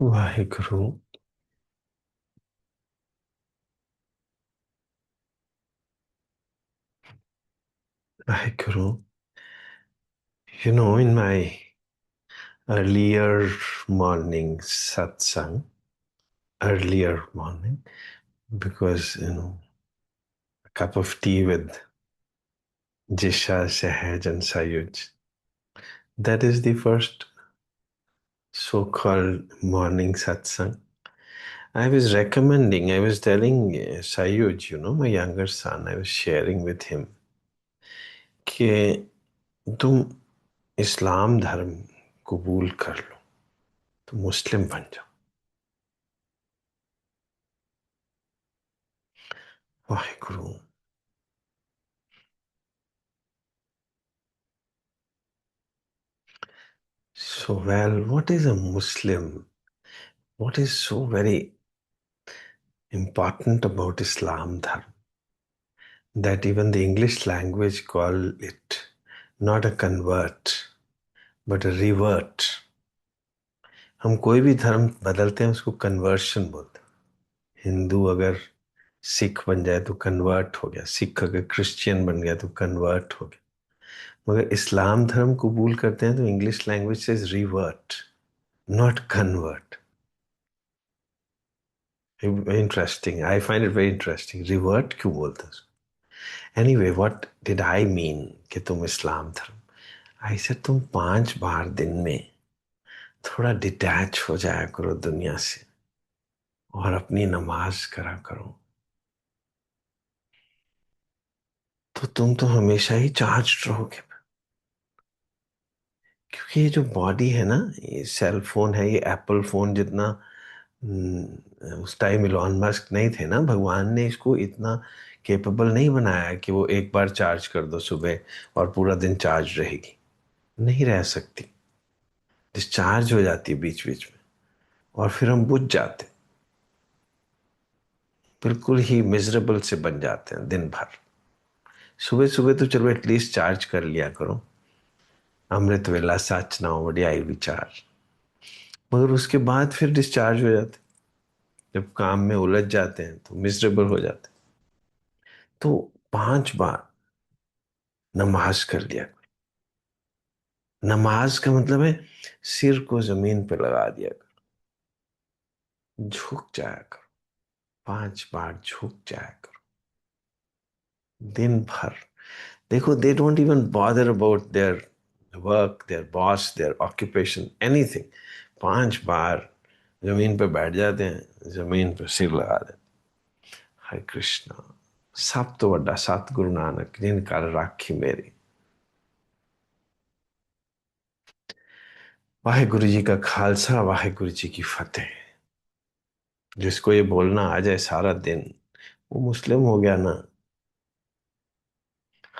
Waheguru. Waheगुरु. In my earlier morning satsang, earlier morning, because, a cup of tea with Jisha, Sahaj, and Sayuj, that is the first so-called morning satsang. I was telling Sayuj, my younger son, I was sharing with him कि तुम इस्लाम धर्म कबूल कर लो तो मुस्लिम बन जाओ। Waheguru. So, well, what is a Muslim? What is so very important about Islam Dharma that even the English language call it not a convert but a revert. हम कोई भी धर्म बदलते हैं उसको कन्वर्शन बोलते हैं। हिंदू अगर सिख बन जाए तो कन्वर्ट हो गया, सिख अगर क्रिश्चियन बन गया तो कन्वर्ट हो गया। मगर इस्लाम धर्म कबूल करते हैं तो इंग्लिश लैंग्वेज से revert, not convert. Interesting, I find it very interesting. Revert क्यों बोलते हैं? Anyway, what did I mean कि तुम इस्लाम धर्म, ऐसे तुम 5 बार दिन में थोड़ा डिटैच हो जाया करो दुनिया से और अपनी नमाज करा करो, तो तुम तो हमेशा ही चार्ज रहोगे। क्योंकि ये जो बॉडी है ना, ये सेल फोन है, ये एप्पल फोन जितना उस टाइम इलॉन मस्क नहीं थे ना, भगवान ने इसको इतना केपेबल नहीं बनाया कि वो एक बार चार्ज कर दो सुबह और पूरा दिन चार्ज रहेगी। नहीं रह सकती, डिस्चार्ज हो जाती है बीच बीच में और फिर हम बुझ जाते हैं, बिल्कुल ही मिजरेबल से बन जाते हैं दिन भर। सुबह सुबह तो चलो एटलीस्ट चार्ज कर लिया करो, अमृत वेला सच नाउ वड्याई विचार। मगर उसके बाद फिर डिस्चार्ज हो जाते, जब काम में उलझ जाते हैं तो मिजरेबल हो जाते। तो 5 बार नमाज कर लिया। नमाज का मतलब है सिर को जमीन पे लगा दिया करो, झुक जाया करो, 5 बार झुक जाया करो दिन भर। देखो, they don't even bother about their work, their boss, their occupation, anything. 5 बार जमीन पे बैठ जाते हैं, जमीन पे सिर लगा देते। हरे कृष्णा। सब तो बड़ा सतगुरु नानक जिन कर राखी मेरी। वाहेगुरु जी का खालसा, वाहेगुरु जी की फतेह। जिसको ये बोलना आ जाए सारा दिन, वो मुस्लिम हो गया ना।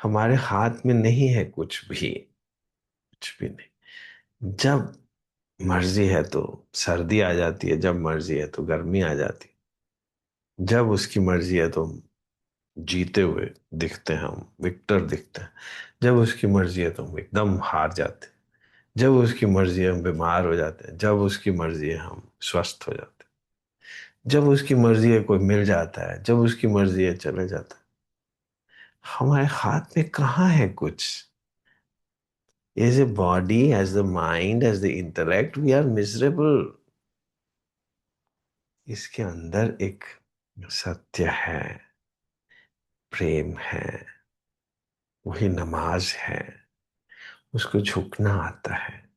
हमारे हाथ में नहीं है कुछ भी, कुछ भी नहीं। जब मर्जी है तो सर्दी आ जाती है, जब मर्जी है तो गर्मी आ जाती है, जब उसकी मर्जी है तो हम जीते हुए दिखते हैं, हम विक्टर दिखते हैं। जब उसकी मर्जी है तो हम एकदम हार जाते हैं। जब उसकी मर्जी है हम बीमार हो जाते हैं, जब उसकी मर्जी है हम स्वस्थ हो जाते हैं। जब उसकी मर्जी है कोई मिल जाता है, जब उसकी मर्जी है चले जाता है। हमारे हाथ में कहाँ है कुछ? As a body, as the mind, as the intellect, we are miserable. इसके अंदर एक सत्य है, प्रेम है, वही नमाज है। उसको झुकना आता है।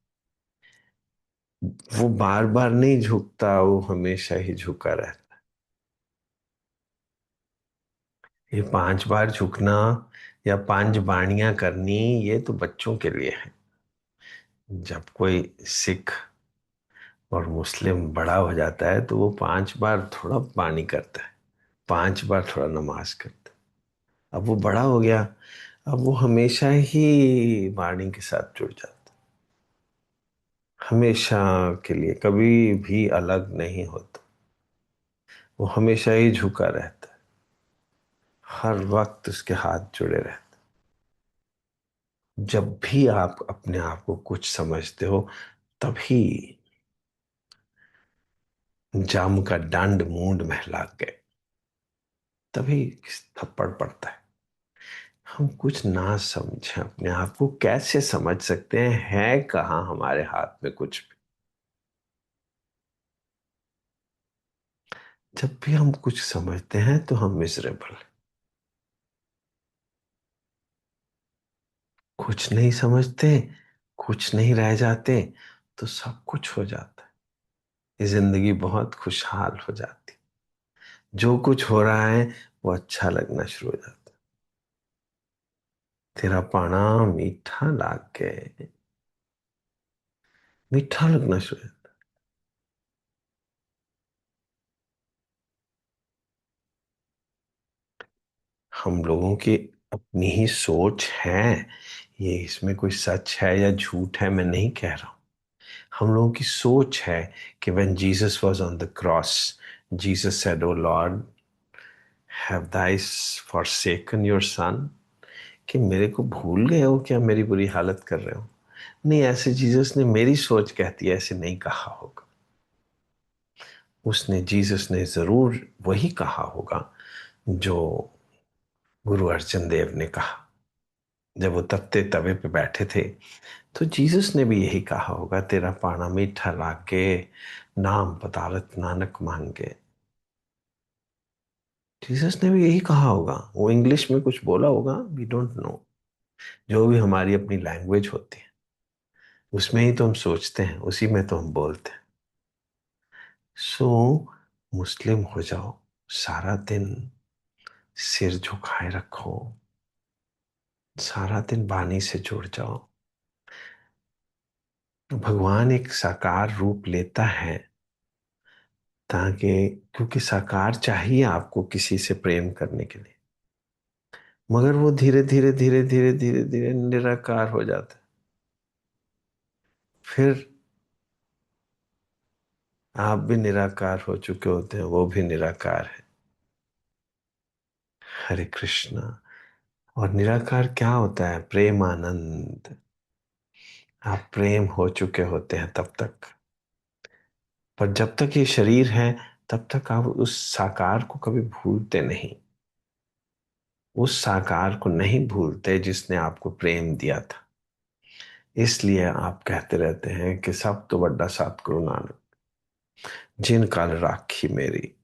वो बार बार नहीं झुकता, वो हमेशा ही झुका रहता है। ये 5 बार झुकना या 5 बाणियां करनी, ये तो बच्चों के लिए है। जब कोई सिख और मुस्लिम बड़ा हो जाता है तो वो 5 बार थोड़ा बाणी करता है, 5 बार थोड़ा नमाज करता है। अब वो बड़ा हो गया, अब वो हमेशा ही वाणी के साथ जुड़ जाता है, हमेशा के लिए, कभी भी अलग नहीं होता। वो हमेशा ही झुका रहता है, हर वक्त उसके हाथ जुड़े रहते हैं। जब भी आप अपने आप को कुछ समझते हो, तभी जाम का दंड मूंड में लाग गए, तभी थप्पड़ पड़ता है। हम कुछ ना समझे अपने आप को, कैसे समझ सकते हैं? है कहाँ हमारे हाथ में कुछ भी? जब भी हम कुछ समझते हैं तो हम मिजरेबल। कुछ नहीं समझते, कुछ नहीं रह जाते, तो सब कुछ हो जाता है। ये जिंदगी बहुत खुशहाल हो जाती। जो कुछ हो रहा है वो अच्छा लगना शुरू हो जाता है। तेरा पाना मीठा लागे, मीठा लगना शुरू हो जाता है। हम लोगों की अपनी ही सोच है। ये इसमें कोई सच है या झूठ है मैं नहीं कह रहा हूं। हम लोगों की सोच है कि when Jesus was on the cross, Jesus said, "Oh Lord, have thou forsaken your son?" कि मेरे को भूल गए हो क्या, मेरी बुरी हालत कर रहे हो? नहीं, ऐसे जीसस ने, मेरी सोच कहती है ऐसे नहीं कहा होगा। उसने, जीसस ने जरूर वही कहा होगा जो गुरु अर्जन देव ने कहा जब वो तपते तवे पे बैठे थे। तो जीसस ने भी यही कहा होगा, तेरा पाना मीठा लागे, नाम पतावत नानक मांगे। जीसस ने भी यही कहा होगा। वो इंग्लिश में कुछ बोला होगा, वी डोंट नो। जो भी हमारी अपनी लैंग्वेज होती है उसमें ही तो हम सोचते हैं, उसी में तो हम बोलते हैं। सो मुस्लिम हो जाओ, सारा दिन सिर झुकाए रखो, सारा दिन वाणी से जुड़ जाओ। भगवान एक साकार रूप लेता है ताकि, क्योंकि साकार चाहिए आपको किसी से प्रेम करने के लिए, मगर वो धीरे धीरे धीरे धीरे धीरे धीरे निराकार हो जाता है। फिर आप भी निराकार हो चुके होते हैं, वो भी निराकार है। हरे कृष्णा। और निराकार क्या होता है? प्रेम आनंद। आप प्रेम हो चुके होते हैं तब तक। पर जब तक ये शरीर है तब तक आप उस साकार को कभी भूलते नहीं। उस साकार को नहीं भूलते जिसने आपको प्रेम दिया था। इसलिए आप कहते रहते हैं कि सब तो बड़ा सतगुरु नानक, जिन कल राखी मेरी।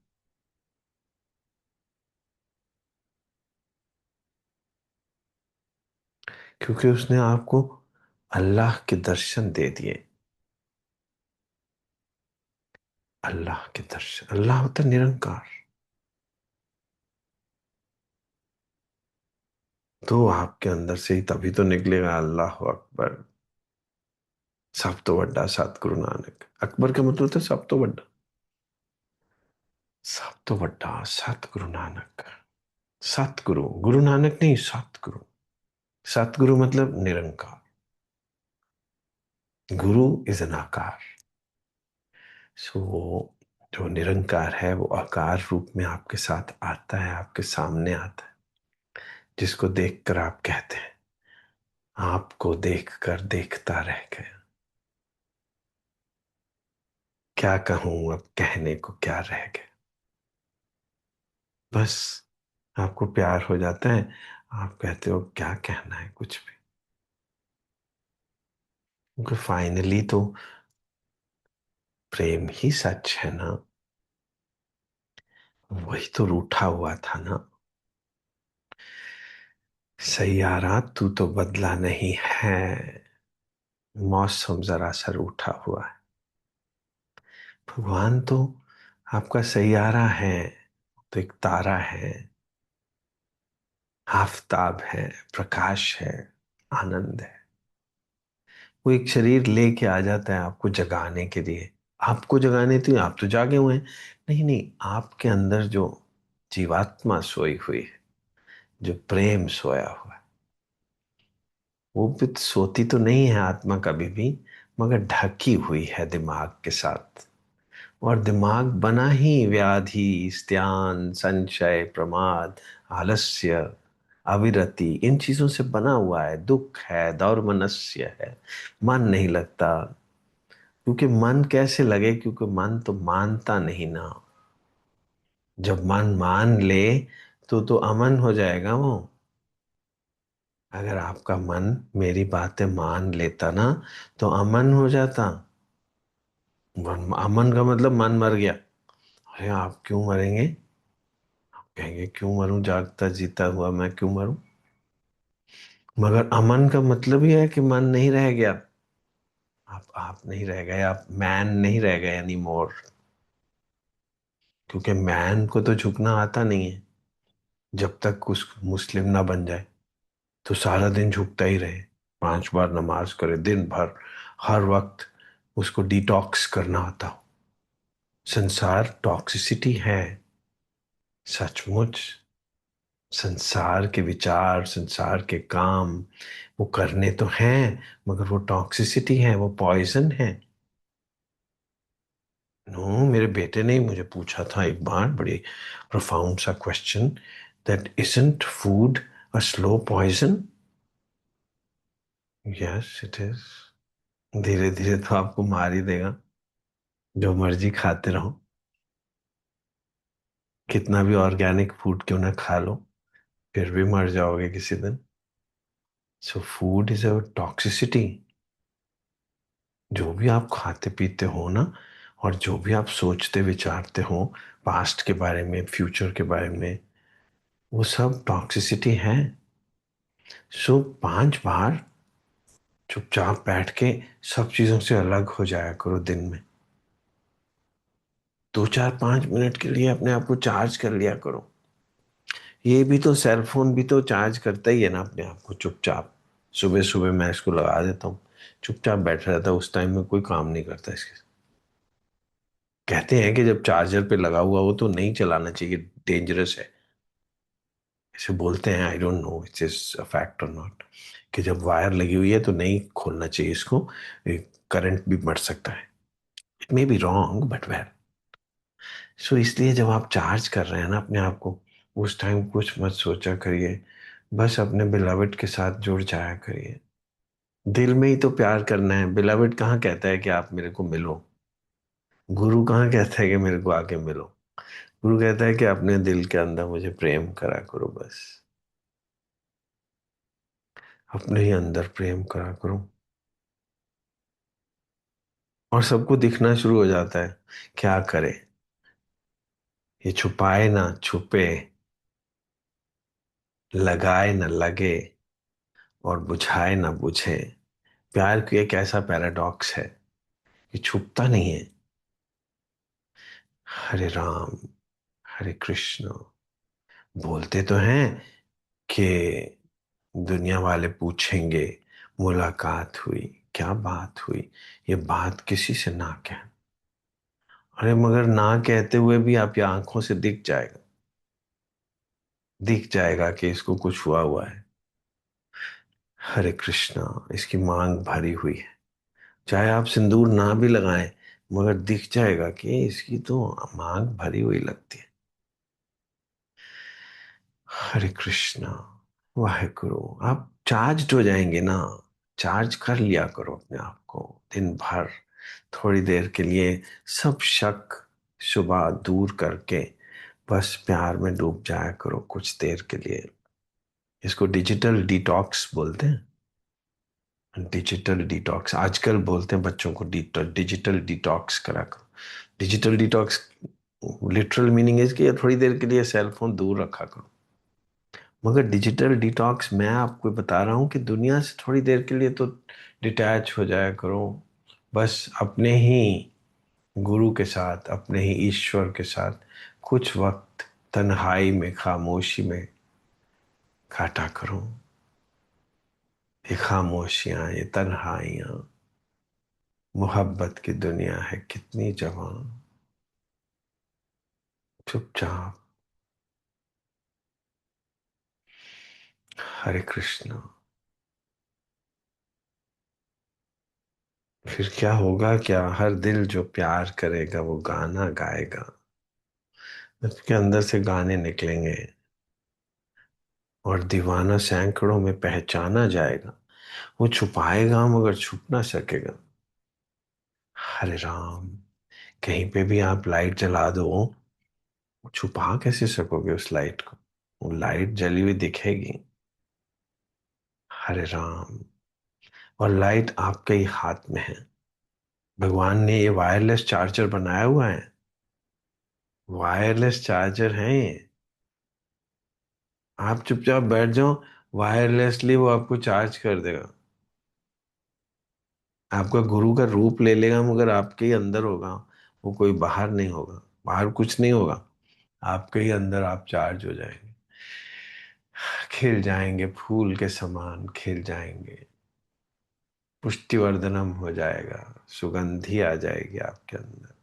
क्योंकि उसने आपको अल्लाह के दर्शन दे दिए। अल्लाह के दर्शन, अल्लाह होता है निरंकार। तो आपके अंदर से ही तभी तो निकलेगा अल्लाह अकबर, सब तो बड़ा सतगुरु नानक। अकबर का मतलब था सब तो बड़ा, सब तो बड़ा सतगुरु नानक। सतगुरु, गुरु नानक नहीं, सतगुरु। सतगुरु मतलब निरंकार। गुरु इज एन आकार। सो जो निरंकार है वो आकार रूप में आपके साथ आता है, आपके सामने आता है, जिसको देखकर आप कहते हैं, आपको देखकर देखता रह गया। क्या कहूं अब, कहने को क्या रह गया। बस आपको प्यार हो जाता है, आप कहते हो क्या कहना है कुछ भी। क्योंकि फाइनली तो प्रेम ही सच है ना। वही तो रूठा हुआ था ना। सैयारा तू तो बदला नहीं है, मौसम जरा सा रूठा हुआ है। भगवान तो आपका सैयारा है, तो एक तारा है, आफताब है, प्रकाश है, आनंद है। वो एक शरीर लेके आ जाता है आपको जगाने के लिए। आपको जगाने तो आप तो जागे हुए हैं। नहीं नहीं, आपके अंदर जो जीवात्मा सोई हुई है, जो प्रेम सोया हुआ है, वो भी तो सोती तो नहीं है आत्मा कभी भी, मगर ढकी हुई है दिमाग के साथ। और दिमाग बना ही व्याधि, स्त्यान, संशय, प्रमाद, आलस्य, अविरति, इन चीजों से बना हुआ है। दुख है, दौर्मनस्य है, मन नहीं लगता, क्योंकि मन कैसे लगे, क्योंकि मन तो मानता नहीं ना। जब मन मान ले तो अमन हो जाएगा वो। अगर आपका मन मेरी बातें मान लेता ना तो अमन हो जाता। अमन का मतलब मन मर गया। अरे आप क्यों मरेंगे? कहेंगे क्यों मरूं, जागता जीता हुआ मैं क्यों मरूं? मगर अमन का मतलब ही है कि मन नहीं रह गया। आप नहीं रह गए, आप मैन नहीं रह गए एनी मोर। क्योंकि मैन को तो झुकना आता नहीं है। जब तक उस मुस्लिम ना बन जाए तो सारा दिन झुकता ही रहे, 5 बार नमाज करे दिन भर, हर वक्त उसको डिटॉक्स करना होता हो। संसार टॉक्सिसिटी है, सचमुच। संसार के विचार, संसार के काम वो करने तो हैं, मगर वो टॉक्सिसिटी है, वो पॉइजन है। नो, मेरे बेटे ने मुझे पूछा था एक बार, बड़ी प्रोफाउंड सा question, that isn't food a slow poison? Yes it is. धीरे धीरे तो आपको मार ही देगा, जो मर्जी खाते रहो, कितना भी ऑर्गेनिक फूड क्यों ना खा लो, फिर भी मर जाओगे किसी दिन। So food is a toxicity. जो भी आप खाते पीते हो ना, और जो भी आप सोचते विचारते हो, पास्ट के बारे में, फ्यूचर के बारे में, वो सब टॉक्सिसिटी है। सो 5 बार चुपचाप बैठ के सब चीजों से अलग हो जाया करो दिन में। 2 4 5 मिनट के लिए अपने आप को चार्ज कर लिया करो। ये भी तो, सेल फोन भी तो चार्ज करता ही है ना अपने आप को चुपचाप। सुबह सुबह मैं इसको लगा देता हूँ, चुपचाप बैठा रहता है, उस टाइम में कोई काम नहीं करता इसके। कहते हैं कि जब चार्जर पे लगा हुआ हो तो नहीं चलाना चाहिए, डेंजरस है, ऐसे बोलते हैं। I don't know it's is a fact और नॉट, कि जब वायर लगी हुई है तो नहीं खोलना चाहिए इसको, करंट भी बढ़ सकता है। It may be wrong but well. So इसलिए जब आप चार्ज कर रहे हैं ना अपने आप को, उस टाइम कुछ मत सोचा करिए, बस अपने बिलवड के साथ जुड़ जाया करिए। दिल में ही तो प्यार करना है। बिलवड कहाँ कहता है कि आप मेरे को मिलो? गुरु कहाँ कहता है कि मेरे को आके मिलो? गुरु कहता है कि अपने दिल के अंदर मुझे प्रेम करा करो बस। अपने ही अंदर प्रेम करा करो, और सबको दिखना शुरू हो जाता है। क्या करे, ये छुपाए ना छुपे, लगाए ना लगे, और बुझाए ना बुझे। प्यार की एक ऐसा पैराडॉक्स है कि छुपता नहीं है। हरे राम, हरे कृष्ण बोलते तो हैं कि दुनिया वाले पूछेंगे, मुलाकात हुई, क्या बात हुई, ये बात किसी से ना कह। अरे मगर ना कहते हुए भी आपकी आंखों से दिख जाएगा, दिख जाएगा कि इसको कुछ हुआ हुआ है। हरे कृष्णा, इसकी मांग भरी हुई है। चाहे आप सिंदूर ना भी लगाएं, मगर दिख जाएगा कि इसकी तो मांग भरी हुई लगती है। हरे कृष्णा, वाहेगुरु। आप चार्ज हो जाएंगे ना, चार्ज कर लिया करो अपने आप को दिन भर, थोड़ी देर के लिए, सब शक शुबा दूर करके बस प्यार में डूब जाया करो कुछ देर के लिए। इसको डिजिटल डिटॉक्स बोलते हैं। डिजिटल डिटॉक्स आजकल बोलते हैं बच्चों को, डिजिटल डिटॉक्स करा करो। डिजिटल डिटॉक्स लिटरल मीनिंग है कि थोड़ी देर के लिए सेल फोन दूर रखा करो। मगर डिजिटल डिटॉक्स मैं आपको बता रहा हूँ कि दुनिया से थोड़ी देर के लिए तो डिटैच हो जाया करो। बस अपने ही गुरु के साथ, अपने ही ईश्वर के साथ कुछ वक्त तन्हाई में, खामोशी में काटा करो। ये खामोशियां, ये तन्हाइयां, मोहब्बत की दुनिया है कितनी जवान। चुपचाप। हरे कृष्णा। फिर क्या होगा, क्या हर दिल जो प्यार करेगा वो गाना गाएगा, उसके अंदर से गाने निकलेंगे, और दीवाना सैकड़ों में पहचाना जाएगा। वो छुपाएगा मगर छुप ना सकेगा। हरे राम। कहीं पे भी आप लाइट जला दो, छुपा कैसे सकोगे उस लाइट को? वो लाइट जली हुई दिखेगी। हरे राम। और लाइट आपके ही हाथ में है। भगवान ने ये वायरलेस चार्जर बनाया हुआ है। वायरलेस चार्जर है ये। आप चुपचाप बैठ जाओ, वायरलेसली वो आपको चार्ज कर देगा। आपका गुरु का रूप ले लेगा, मगर आपके ही अंदर होगा। वो कोई बाहर नहीं होगा। बाहर कुछ नहीं होगा। आपके ही अंदर आप चार्ज हो जाएंगे। खिल जाएंगे, फूल के समान खिल जाएंगे। पुष्टिवर्धनम हो जाएगा। सुगंधी आ जाएगी आपके अंदर।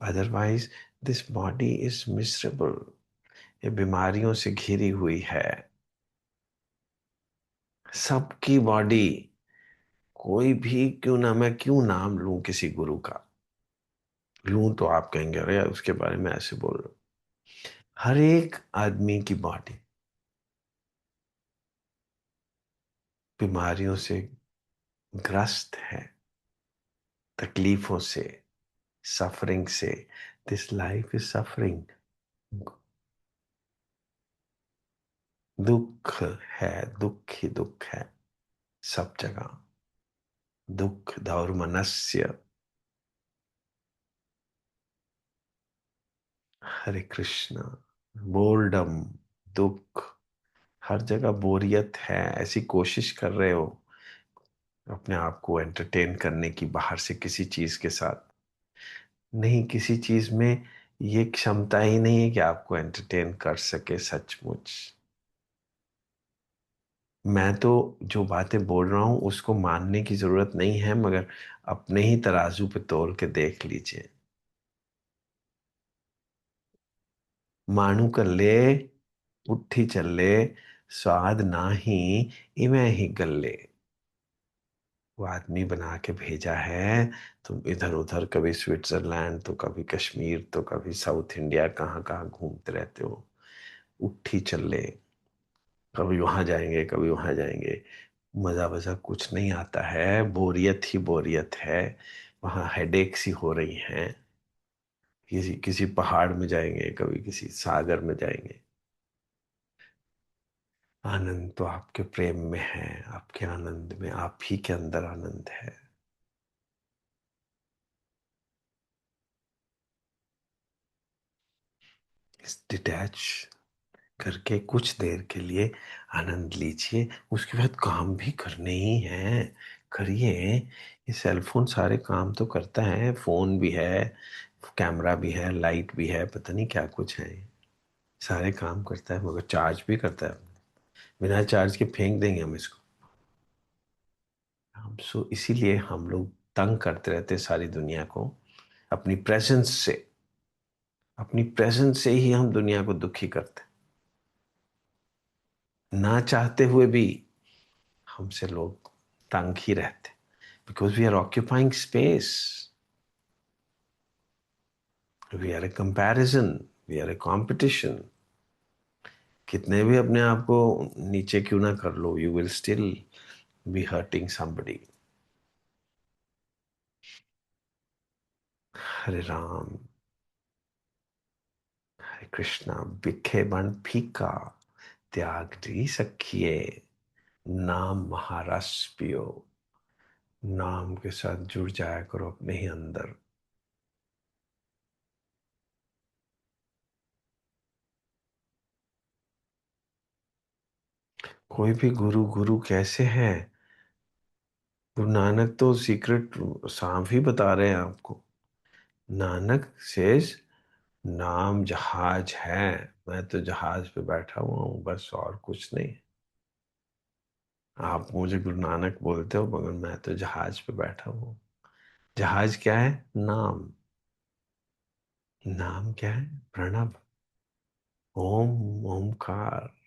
Otherwise this body is miserable. ये बीमारियों से घिरी हुई है। सबकी बॉडी। कोई भी क्यों ना, मैं क्यों नाम लूं किसी गुरु का? लूं तो आप कहेंगे अरे यार, उसके बारे में ऐसे बोल रहे हो। हर एक आदमी की बॉडी बीमारियों से ग्रस्त है। तकलीफों से, सफरिंग से। This life is suffering. दुख है। दुख ही दुख है सब जगह। दुख दौर्मनस्य। हरे कृष्णा। बोर्डम। दुख। हर जगह बोरियत है। ऐसी कोशिश कर रहे हो अपने आप को एंटरटेन करने की, बाहर से किसी चीज के साथ। नहीं, किसी चीज में ये क्षमता ही नहीं है कि आपको एंटरटेन कर सके सचमुच। मैं तो जो बातें बोल रहा हूं उसको मानने की जरूरत नहीं है, मगर अपने ही तराजू पे तोल के देख लीजिए। मानू कर ले, उठी चले, स्वाद नाही, इमें ही गल्ले। वो आदमी बना के भेजा है। तुम इधर उधर, कभी स्विट्जरलैंड तो कभी कश्मीर तो कभी साउथ इंडिया, कहाँ कहाँ घूमते रहते हो। उठी चले। कभी वहां जाएंगे, कभी वहां जाएंगे। मजा वजा कुछ नहीं आता है। बोरियत ही बोरियत है। वहां हेडेक सी हो रही हैं। किसी किसी पहाड़ में जाएंगे, कभी किसी सागर में जाएंगे। आनंद तो आपके प्रेम में है, आपके आनंद में, आप ही के अंदर आनंद है। इस डिटैच करके कुछ देर के लिए आनंद लीजिए। उसके बाद काम भी करने ही हैं। करिए। ये सेल फोन सारे काम तो करता है, फोन भी है, कैमरा भी है, लाइट भी है, पता नहीं क्या कुछ है। सारे काम करता है, मगर चार्ज भी करता है। बिना चार्ज के फेंक देंगे हम इसको। हम सो इसीलिए हम लोग तंग करते रहते हैं सारी दुनिया को अपनी प्रेजेंस से। अपनी प्रेजेंस से ही हम दुनिया को दुखी करते हैं, ना चाहते हुए भी। हमसे लोग तंग ही रहते, because we are occupying space. We are a comparison. We are a competition. कितने भी अपने आप को नीचे क्यों ना कर लो, you will still be hurting somebody. Hare Ram. Hare Krishna. बिखे बन फीका, त्याग जी सखिए, नाम महारस पियो। नाम के साथ जुड़ जाया करो अपने ही अंदर। कोई भी गुरु गुरु कैसे है? गुरु नानक तो सीक्रेट साफ ही बता रहे हैं आपको। नानक सेज, नाम जहाज है। मैं तो जहाज पे बैठा हुआ हूँ, बस और कुछ नहीं। आप मुझे गुरु नानक बोलते हो, मगर मैं तो जहाज पे बैठा हूँ। जहाज क्या है? नाम। नाम क्या है? प्रणव। ओम। ओमकार।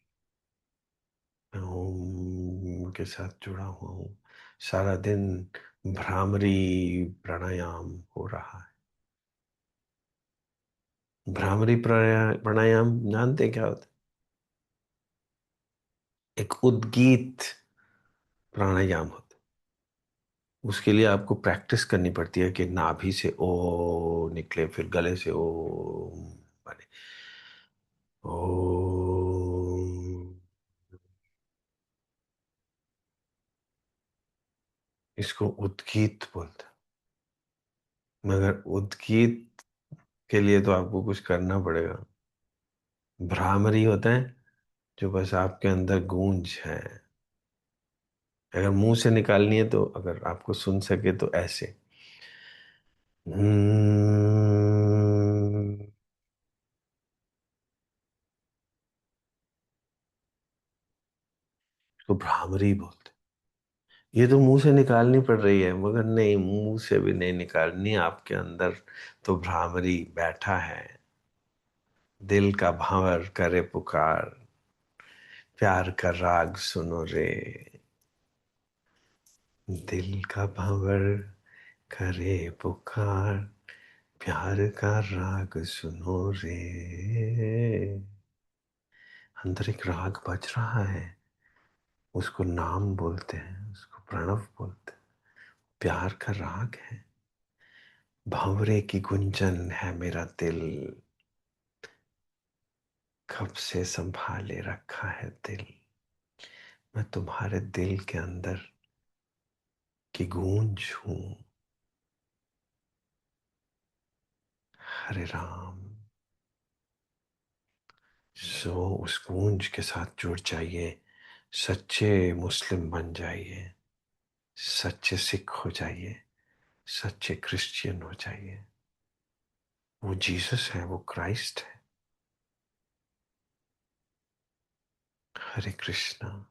मैं ओम के साथ जुड़ा हुआ हूँ। सारा दिन भ्रामरी प्राणायाम हो रहा है। भ्रामरी प्राणायाम जानते हैं क्या होता है? एक उद्गीत प्राणायाम होता उसके लिए आपको प्रैक्टिस करनी पड़ती है कि नाभि से ओ निकले, फिर गले से ओ बने, ओ। इसको उद्गीत बोलते हैं, मगर उद्गीत के लिए तो आपको कुछ करना पड़ेगा। भ्रामरी होता है जो बस आपके अंदर गूंज है। अगर मुंह से निकालनी है तो अगर आपको सुन सके तो ऐसे, हम्म, तो भ्रामरी बोलते हैं। ये तो मुंह से निकालनी पड़ रही है, मगर नहीं, मुंह से भी नहीं निकालनी, आपके अंदर तो भ्रामरी बैठा है। दिल का भंवर करे पुकार, प्यार का राग सुनो रे। दिल का भंवर करे पुकार, प्यार का राग सुनो रे। अंदर एक राग बज रहा है, उसको नाम बोलते हैं, उसको प्रणव बोलते हैं। प्यार का राग है, भंवरे की गुंजन है मेरा दिल, कब से संभाले रखा है दिल। मैं तुम्हारे दिल के अंदर की गूंज हूं। हरे राम। सो उस गूंज के साथ जुड़ जाइए, सच्चे मुस्लिम बन जाइए, सच्चे सिख हो जाइए, सच्चे क्रिश्चियन हो जाइए। वो जीसस है, वो क्राइस्ट है। हरे कृष्णा।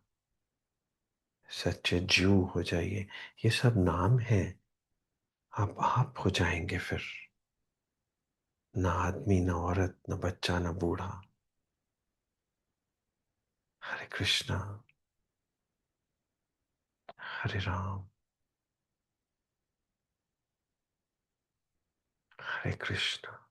सच्चे जू हो जाइए। ये सब नाम है, आप हो जाएंगे फिर। ना आदमी, ना औरत, ना बच्चा, ना बूढ़ा। हरे कृष्णा। हरे राम। हरे कृष्णा।